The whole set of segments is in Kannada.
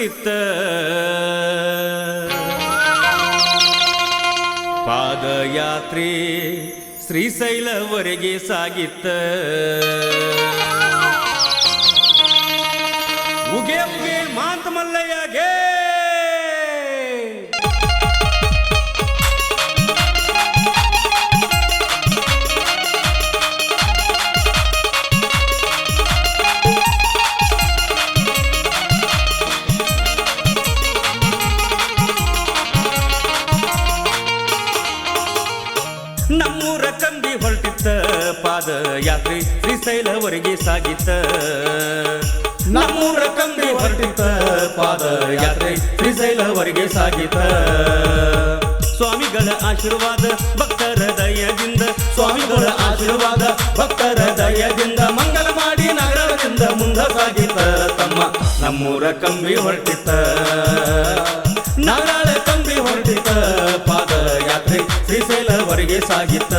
ಹೊರಟಿತ್ತ ಪಾದಯಾತ್ರೆ ಶ್ರೀಶೈಲವರೆಗೆ ಸಾಗಿತ್ತ ಉಗೆ ಉಗೆ ಮಾಂತ ಮಲ್ಲಯ್ಯಗೆ ನಮ್ಮೂರ ಕಂಬಿ ಹೊರಟಿತ್ತ ಪಾದಯಾತ್ರೆ ಶ್ರೀಶೈಲವರೆಗೆ ಸಾಗಿತ್ತ ನಮ್ಮೂರ ಕಂಬಿ ಹೊರಟಿತ್ತ ಪಾದಯಾತ್ರೆ ಶ್ರೀಶೈಲವರೆಗೆ ಸಾಗಿತ್ತ ಸ್ವಾಮಿಗಳ ಆಶೀರ್ವಾದ ಭಕ್ತರ ದಯದಿಂದ ಸ್ವಾಮಿಗಳ ಆಶೀರ್ವಾದ ಭಕ್ತರ ದಯದಿಂದ ಮಂಗಲ ಮಾಡಿ ನಗರದಿಂದ ಮುಂದ ಸಾಗಿತ್ತ ತಮ್ಮ ನಮ್ಮೂರ ಕಂಬಿ ಹೊರಟಿತ್ತ ನಾರಾಳ ಕಂಬಿ ಹೊರಟಿತ್ತ ಪಾದಯಾತ್ರೆ ಶ್ರೀಶೈಲವರೆಗೆ ಸಾಗಿತ್ತ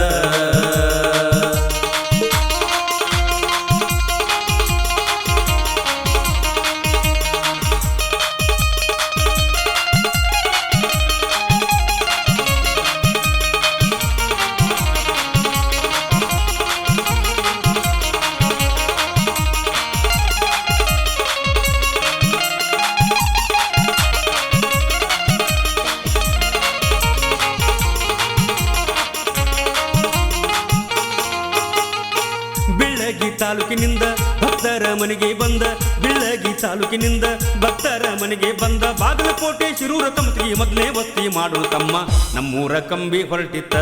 ತಾಲೂಕಿನಿಂದ ಭಕ್ತರ ಮನೆಗೆ ಬಂದ ಬಿಳ್ಳಗಿ ತಾಲೂಕಿನಿಂದ ಭಕ್ತರ ಮನೆಗೆ ಬಂದ ಬಾಗಲಕೋಟೆ ಶಿರೂರ ಕಮತಿಗೆ ಮೊದಲೇ ವಸ್ತಿ ಮಾಡು ತಮ್ಮ ನಮ್ಮೂರ ಕಂಬಿ ಹೊರಟಿತ್ತ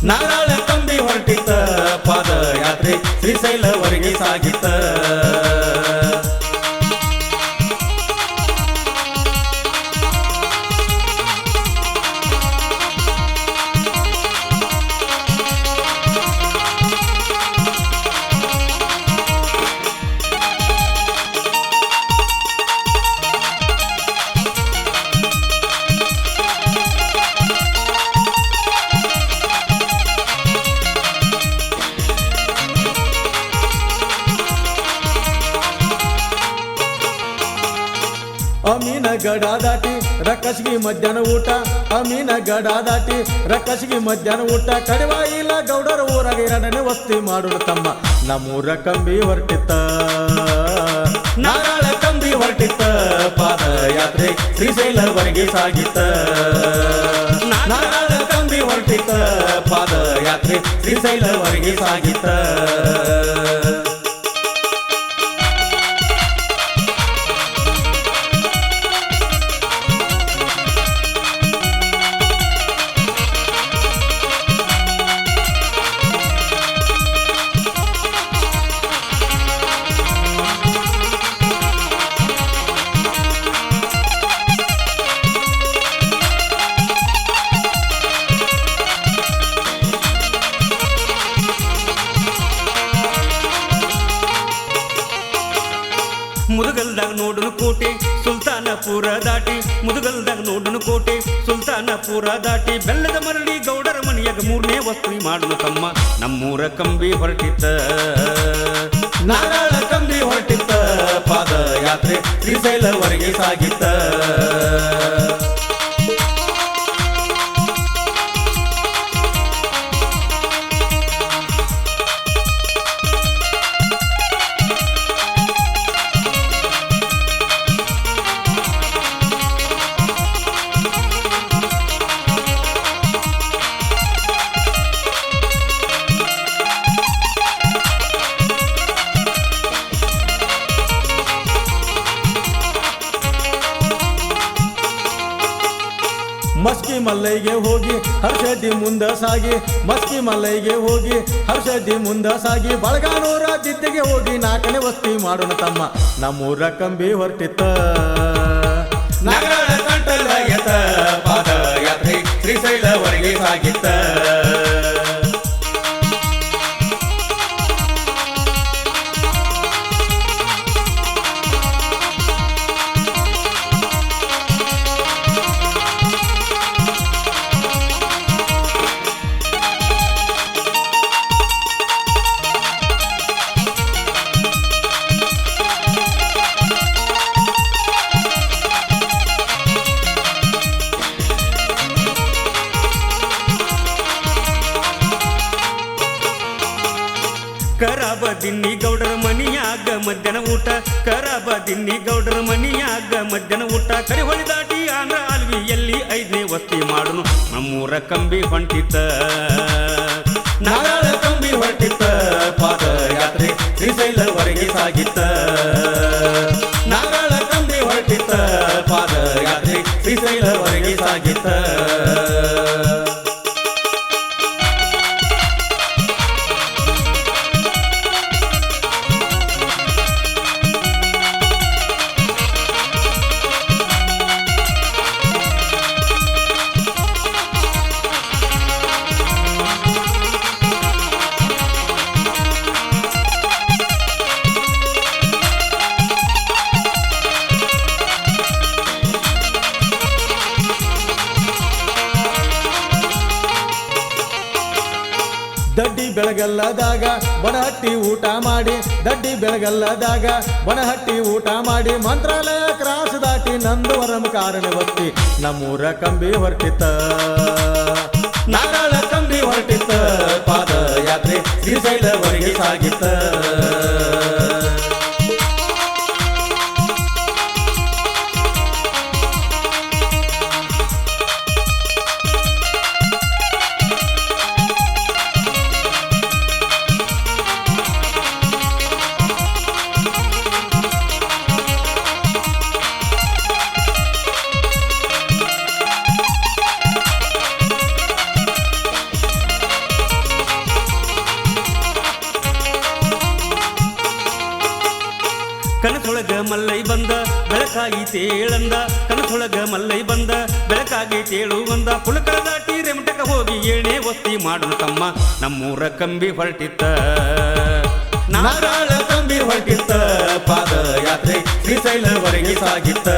ನಾರಾಳ ಕಂಬಿ ಹೊರಟಿತ್ತ ಪಾದಯಾತ್ರೆ ಶ್ರೀಶೈಲವರೆಗೆ ಸಾಗಿತ್ತ ಅಮೀನ ಗಡ ದಾಟಿ ರಕ್ಕಸಿಗೆ ಮಧ್ಯಾಹ್ನ ಊಟ ಅಮೀನ ಗಡ ದಾಟಿ ರಕ್ಕಸಿಗೆ ಮಧ್ಯಾಹ್ನ ಊಟ ಕಡಿವಾಯಿಲ್ಲ ಗೌಡರ ಊರಾಗ ಎರಡನೇ ವಸ್ತಿ ಮಾಡೋಣ ತಮ್ಮ ನಮ್ಮೂರ ಕಂಬಿ ಹೊರಟಿತ್ತ ನಾರಾಳ ಕಂಬಿ ಹೊರಟಿತ್ತ ಪಾದಯಾತ್ರೆ ಶ್ರೀಶೈಲವರೆಗೆ ಸಾಗಿತ್ತ ನಾರಾಳ ಕಂಬಿ ಹೊರಟಿತ್ತ ಪಾದಯಾತ್ರೆ ಶ್ರೀಶೈಲವರೆಗೆ ಸಾಗಿತ್ತ ಮುದುಗಲ್ದಾಗ ನೋಡನು ಕೋಟೆ ಸುಲ್ತಾನಪುರ ದಾಟಿ ಮುದುಗಲ್ದಾಗ ನೋಡನು ಕೋಟೆ ಸುಲ್ತಾನಪುರ ದಾಟಿ ಬೆಲ್ಲದ ಮರಳಿ ಗೌಡರ ಮನೆಯಾಗ ಮೂರನೇ ವಸ್ತಿ ಮಾಡಲು ತಮ್ಮ ನಮ್ಮೂರ ಕಂಬಿ ಹೊರಟಿತ್ತ ನಾರಾಳ ಕಂಬಿ ಹೊರಟಿತ್ತ ಪಾದಯಾತ್ರೆ ಶ್ರೀಶೈಲವರೆಗೆ ಸಾಗಿತ್ತ ಮಸ್ಕಿ ಮಲ್ಲೈಗೆ ಹೋಗಿ ಹರ್ಷದಿ ಮುಂದ ಸಾಗಿ ಮಸ್ಕಿ ಮಲ್ಲೈಗೆ ಹೋಗಿ ಹರ್ಷದಿ ಮುಂದ ಸಾಗಿ ಬಳಗಾನೂರ ದಿದ್ದಿಗೆ ಹೋಗಿ ನಾಲ್ಕನೇ ವಸ್ತಿ ಮಾಡೋಣ ತಮ್ಮ ನಮ್ಮೂರ ಕಂಬಿ ಹೊರಟಿತ್ತ ನಾರಾಳ ಕಂಠಲಾಗ್ಯತ ಪಾದಯಾತ್ರೆ ಶ್ರೀಶೈಲವರೆಗೆ ಸಾಗಿತ್ತ ಕರಬದಿನ್ನಿ ಗೌಡರ ಮನಿಯಾಗ ಮಧ್ಯಾಹ್ನ ಊಟ ಕರಬದಿನ್ನಿ ಗೌಡರ ಮನಿಯಾಗ ಮಧ್ಯಾಹ್ನ ಊಟ ಕರಿಹೊಳಿ ದಾಟಿ ಆಂಧ್ರ ಅಲ್ವಿಯಲ್ಲಿ 5ನೇ ವಸ್ತಿ ಮಾಡುನು ನಮ್ಮೂರ ಕಂಬಿ ಹೊಂಟಿತ ನಾರಾಳ ಕಂಬಿ ಹೊರಟಿತ್ತ ಪಾದಯಾತ್ರೆ ಶ್ರೀಶೈಲವರೆಗೆ ಸಾಗಿತ್ತ ನಾರಾಳ ಕಂಬಿ ಹೊರಟಿತ್ತ ಪಾದಯಾತ್ರೆ ಶ್ರೀಶೈಲವರೆಗೆ ಸಾಗಿತ್ತ ದಡ್ಡಿ ಬೆಳಗಲ್ಲದಾಗ ಬನಹಟ್ಟಿ ಊಟ ಮಾಡಿ ದಡ್ಡಿ ಬೆಳಗಲ್ಲದಾಗ ಬನಹಟ್ಟಿ ಊಟ ಮಾಡಿ ಮಂತ್ರಾಲಯ ಕ್ರಾಸ್ ದಾಟಿ ನಂದವರಂ ಕಾರಣ ವಸ್ತಿ ನಮ್ಮೂರ ಕಂಬಿ ಹೊರಟಿತ್ತ ನಾರಾಳ ಕಂಬಿ ಹೊರಟಿತ್ತ ಪಾದಯಾತ್ರೆ ಶ್ರೀಶೈಲವರೆಗೆ ಸಾಗಿತ್ತ ಕನಸೊಳಗ ಮಲ್ಲೈ ಬಂದ ಬೆಳಕಾಗಿ ತೇಳಂದ ಕನಸೊಳಗ ಮಲ್ಲೈ ಬಂದ ಬೆಳಕಾಗಿ ತೇಳು ಬಂದ ಪುಲಕ ದಾಟಿ ರೆಮಟಕ ಹೋಗಿ 7ನೇ ವಸ್ತಿ ಮಾಡುನು ತಮ್ಮ ನಮ್ಮೂರ ಕಂಬಿ ಹೊರಟಿತ್ತ ನಾರಾಳ ಕಂಬಿ ಹೊರಟಿತ್ತ ಪಾದಯಾತ್ರೆ ಶ್ರೀಶೈಲವರೆಗೆ ಸಾಗಿತ್ತ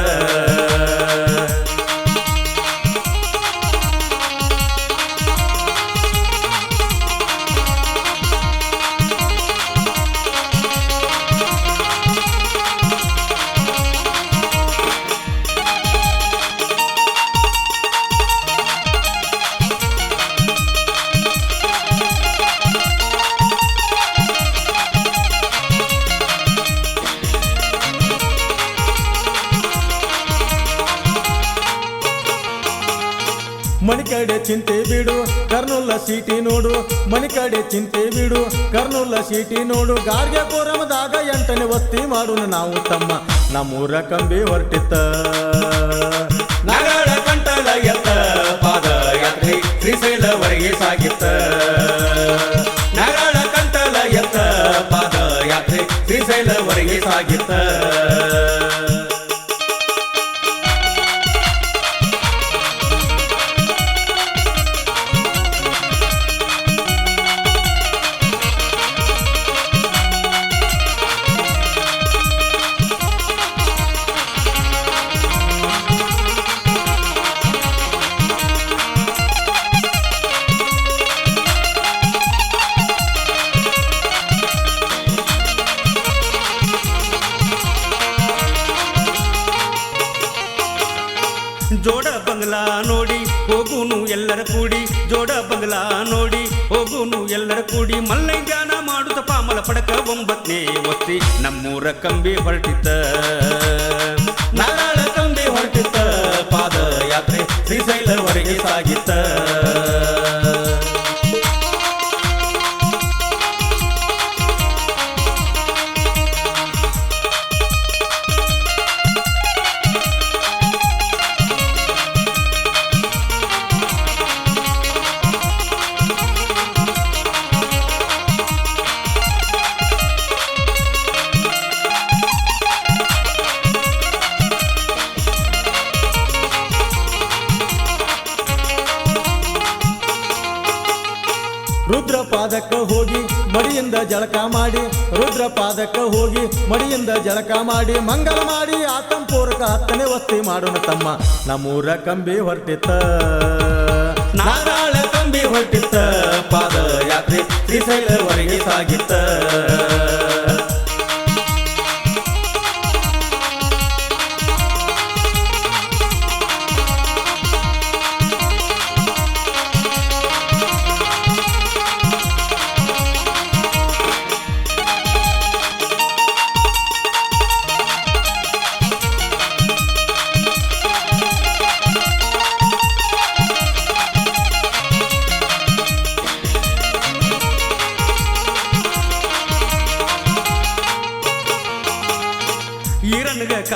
ಮನಿ ಕಡೆ ಚಿಂತೆ ಬಿಡು ಕರ್ನೂಲ ಸೀಟಿ ನೋಡು ಮನಿ ಕಡೆ ಚಿಂತೆ ಬಿಡು ಕರ್ನೂಲ ಸೀಟಿ ನೋಡು ಗಾರ್ಗೆ ಪೋರಮದಾಗ 8ನೇ ವಸ್ತಿ ಮಾಡುನು ನಾವು ತಮ್ಮ ನಮ್ಮೂರ ಕಂಬಿ ಹೊರಟಿತ್ತ ನಾರಾಳ ಕಂಠಲ ಎತ್ತ ಪಾದಯಾತ್ರೆ ಶ್ರೀಶೈಲವರೆಗೆ ಸಾಗಿತ್ತ ನಾರಾಳ ಕಂಠಲ ಎತ್ತ ಪಾದಯಾತ್ರೆ ಶ್ರೀಶೈಲವರೆಗೆ ಸಾಗಿತ್ತ ಜೋಡ ಬಂಗ್ಲಾ ನೋಡಿ ಹೋಗುನು ಎಲ್ಲರ ಕೂಡಿ ಜೋಡ ಬಂಗ್ಲಾ ನೋಡಿ ಹೋಗುನು ಎಲ್ಲರ ಕೂಡಿ ಮಲ್ಲೈ ಧ್ಯಾನ ಮಾಡುತ್ತ ಪಾಮಲ ಪಡಕ 9ನೇ ವಸ್ತಿ ನಮ್ಮೂರ ಕಂಬಿ ಹೊರಟಿತ್ತ ನಾರಾಳ ಕಂಬಿ ಹೊರಟಿತ್ತ ಪಾದಯಾತ್ರೆ ಶ್ರೀಶೈಲವರೆಗೆ ಸಾಗಿತ್ತ ರುದ್ರ ಪಾದಕ್ಕ ಹೋಗಿ ಮಡಿಯಿಂದ ಜಳಕ ಮಾಡಿ ರುದ್ರ ಪಾದಕ್ಕ ಹೋಗಿ ಮಡಿಯಿಂದ ಜಳಕ ಮಾಡಿ ಮಂಗಲ ಮಾಡಿ ಆತಂಪೂರ್ವಕ 10ನೇ ವಸ್ತಿ ಮಾಡೋಣ ತಮ್ಮ ನಮ್ಮೂರ ಕಂಬಿ ಹೊರಟಿತ್ತ ನಾರಾಳ ಕಂಬಿ ಹೊರಟಿತ್ತ ಪಾದಯಾತ್ರೆ ಶ್ರೀಶೈಲವರೆಗೆ ಸಾಗಿತ್ತ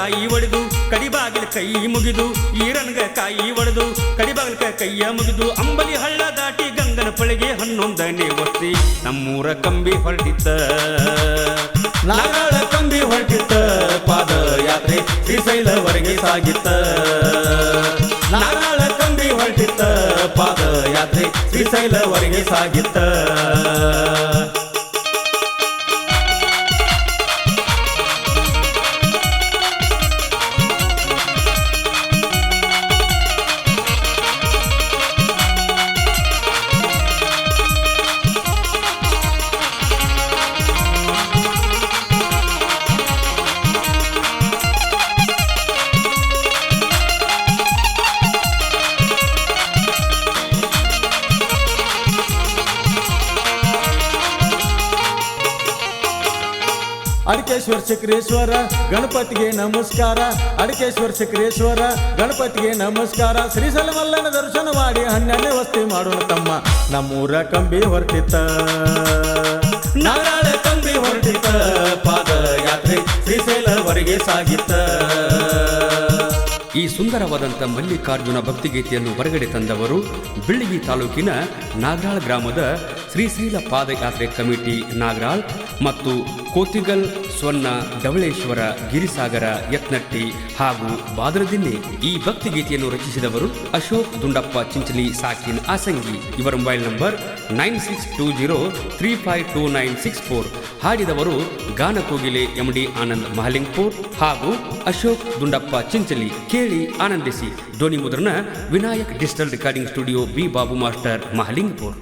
ಕಾಯಿ ಒಡೆದು ಕಡಿಬಾಗಿಲ ಕೈ ಮುಗಿದು ಈರನ್ಗ ಕಾಯಿ ಒಡೆದು ಕಡಿಬಾಗಿಲ ಕೈಯ ಮುಗಿದು ಅಂಬಲಿ ಹಳ್ಳ ದಾಟಿ ಗಂಗನ ಪಳೆಗೆ 11ನೇ ವಸ್ತಿ ನಮ್ಮೂರ ಕಂಬಿ ಹೊರಟಿತ್ತ ನಾಗಾಳ ಕಂಬಿ ಹೊರಟಿತ್ತ ಪಾದಯಾತ್ರೆ ಶ್ರೀಶೈಲವರೆಗೆ ಸಾಗಿತ್ತ ನಾಗಾಳ ಕಂಬಿ ಹೊರಟಿತ್ತ ಪಾದಯಾತ್ರೆ ಶ್ರೀಶೈಲವರೆಗೆ ಸಾಗಿತ್ತ ಅಡಿಕೇಶ್ವರ ಚಕ್ರೇಶ್ವರ ಗಣಪತಿಗೆ ನಮಸ್ಕಾರ ಅಡಿಕೇಶ್ವರ ಚಕ್ರೇಶ್ವರ ಗಣಪತಿಗೆ ನಮಸ್ಕಾರ ಶ್ರೀಶೈಲ ಮಲ್ಲನ ದರ್ಶನ ಮಾಡಿ 12ನೇ ವಸ್ತಿ ಮಾಡೋಣ ತಮ್ಮ ನಮ್ಮೂರ ಕಂಬಿ ಹೊರಟಿತ್ತ ನಾಗಾಳ ಕಂಬಿ ಹೊರಟಿತ್ತ ಪಾದಯಾತ್ರೆ ಶ್ರೀಶೈಲವರೆಗೆ ಸಾಗಿತ್ತ ಈ ಸುಂದರವಾದಂಥ ಮಲ್ಲಿಕಾರ್ಜುನ ಭಕ್ತಿಗೀತೆಯನ್ನು ಹೊರಗಡೆ ತಂದವರು ಬಿಳಿಗಿ ತಾಲೂಕಿನ ನಾಗರಾಳ್ ಗ್ರಾಮದ ಶ್ರೀಶೈಲ ಪಾದಯಾತ್ರೆ ಕಮಿಟಿ ನಾಗರಾಳ್ ಮತ್ತು ಕೋತಿಗಲ್ ಸ್ವನ್ನ ಧವಳೇಶ್ವರ ಗಿರಿಸಾಗರ ಯತ್ನಟ್ಟಿ ಹಾಗೂ ಬಾದರದಿನ್ನೆ. ಈ ಭಕ್ತಿಗೀತೆಯನ್ನು ರಚಿಸಿದವರು ಅಶೋಕ್ ದುಂಡಪ್ಪ ಚಿಂಚಲಿ ಸಾಕಿನ್ ಆಸಂಗಿ. ಇವರ mobile number 9620352964. ಹಾಡಿದವರು ಗಾನಕೋಗಿಲೆ MD Anand Mahalingpur ಹಾಗೂ ಅಶೋಕ್ ದುಂಡಪ್ಪ ಚಿಂಚಲಿ. ಕೇಳಿ ಆನಂದಿಸಿ. ಧ್ವನಿ ಮುದ್ರಣ Vinayak digital recording studio B Babu master Mahalingpur.